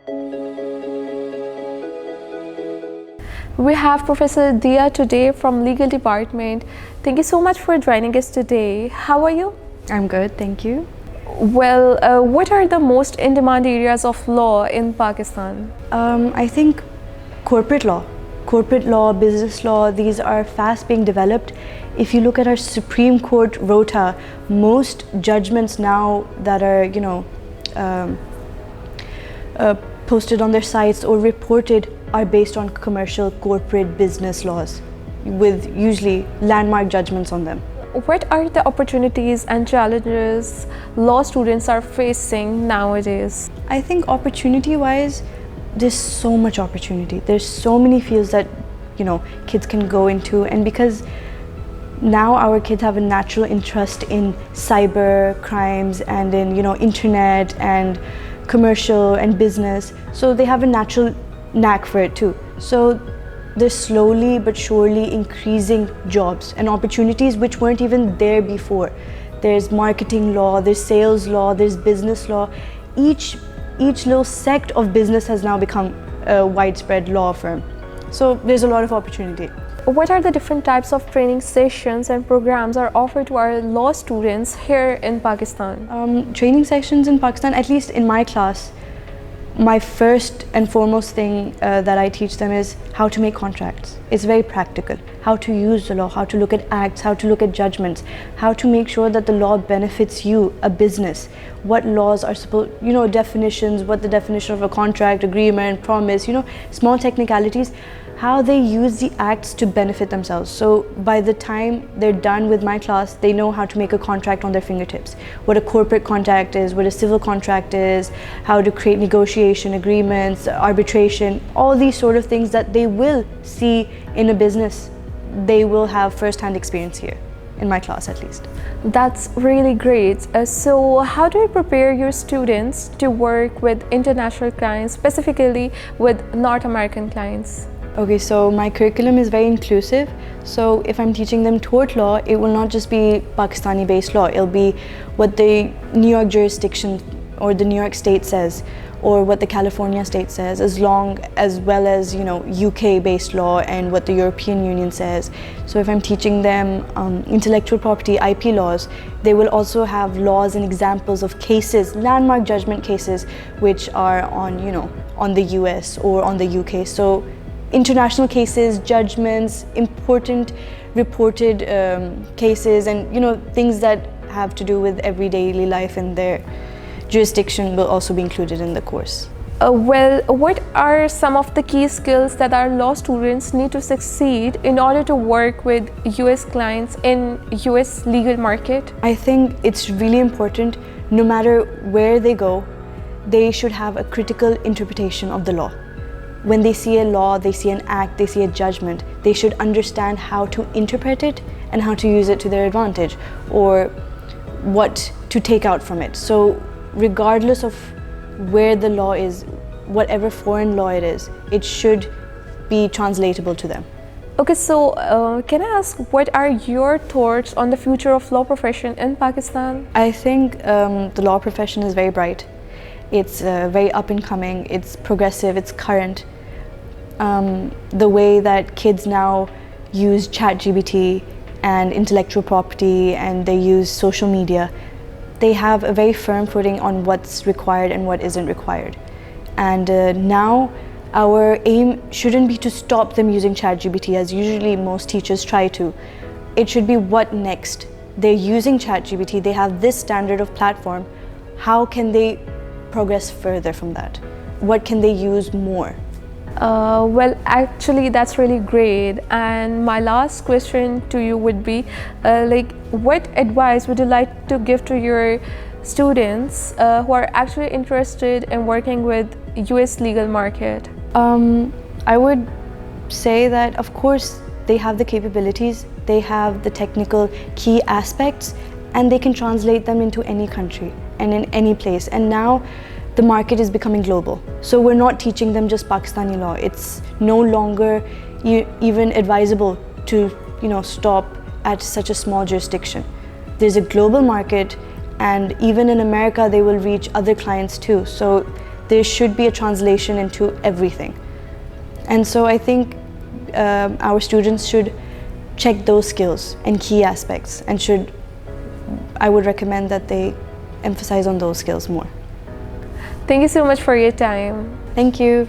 We have Professor Deeya today from Legal Department. Thank you so much for joining us today. How are you? I'm good, thank you. Well, what are the most in-demand areas of law in Pakistan? I think corporate law, business law, these are fast being developed. If you look at our Supreme Court rota, most judgments now that are, posted on their sites or reported are based on commercial corporate business laws with usually landmark judgments on them. What are the opportunities and challenges law students are facing nowadays? I think opportunity-wise, there's so much opportunity. There's so many fields that, kids can go into, and because now our kids have a natural interest in cyber crimes and in, internet and commercial and business, so they have a natural knack for it too. So they're slowly but surely increasing jobs and opportunities which weren't even there before. There's marketing law, there's sales law, there's business law. Each little sect of business has now become a widespread law firm. So there's a lot of opportunity. What are the different types of training sessions and programs are offered to our law students here in Pakistan? Training sessions in Pakistan, at least in my class, my first and foremost thing that I teach them is how to make contracts. It's very practical. How to use the law, how to look at acts, how to look at judgments, how to make sure that the law benefits you, a business. What laws are supposed, definitions, what the definition of a contract, agreement, promise, small technicalities, how they use the acts to benefit themselves. So by the time they're done with my class, they know how to make a contract on their fingertips. What a corporate contract is, what a civil contract is, how to create negotiation agreements, arbitration, all these sort of things that they will see in a business. They will have first-hand experience here, in my class at least. That's really great. So how do you prepare your students to work with international clients, specifically with North American clients? Okay, so my curriculum is very inclusive. So if I'm teaching them tort law, it will not just be Pakistani-based law. It'll be what the New York jurisdiction or the New York state says, or what the California state says, as well as UK-based law and what the European Union says. So if I'm teaching them intellectual property, IP laws, they will also have laws and examples of cases, landmark judgment cases, which are on the US or on the UK. So international cases, judgments, important reported cases, and things that have to do with everyday life in their jurisdiction will also be included in the course. What are some of the key skills that our law students need to succeed in order to work with US clients in US legal market? I think it's really important, no matter where they go, they should have a critical interpretation of the law. When they see a law, they see an act, they see a judgment, they should understand how to interpret it and how to use it to their advantage, or what to take out from it. So regardless of where the law is, whatever foreign law it is, it should be translatable to them. Okay, so can I ask, what are your thoughts on the future of law profession in Pakistan? I think the law profession is very bright. It's very up and coming, it's progressive, it's current. The way that kids now use ChatGPT and intellectual property and they use social media, they have a very firm footing on what's required and what isn't required. And now our aim shouldn't be to stop them using ChatGPT, as usually most teachers try to. It should be what next? They're using ChatGPT, they have this standard of platform. How can they progress further from that? What can they use more? Well, actually, that's really great. And my last question to you would be, what advice would you like to give to your students who are actually interested in working with US legal market? I would say that, of course, they have the capabilities, they have the technical key aspects, and they can translate them into any country and in any place. And now the market is becoming global. So we're not teaching them just Pakistani law. It's no longer even advisable to stop at such a small jurisdiction. There's a global market, and even in America they will reach other clients too. So there should be a translation into everything. And so I think our students should check those skills and key aspects, and I would recommend that they emphasize on those skills more. Thank you so much for your time. Thank you.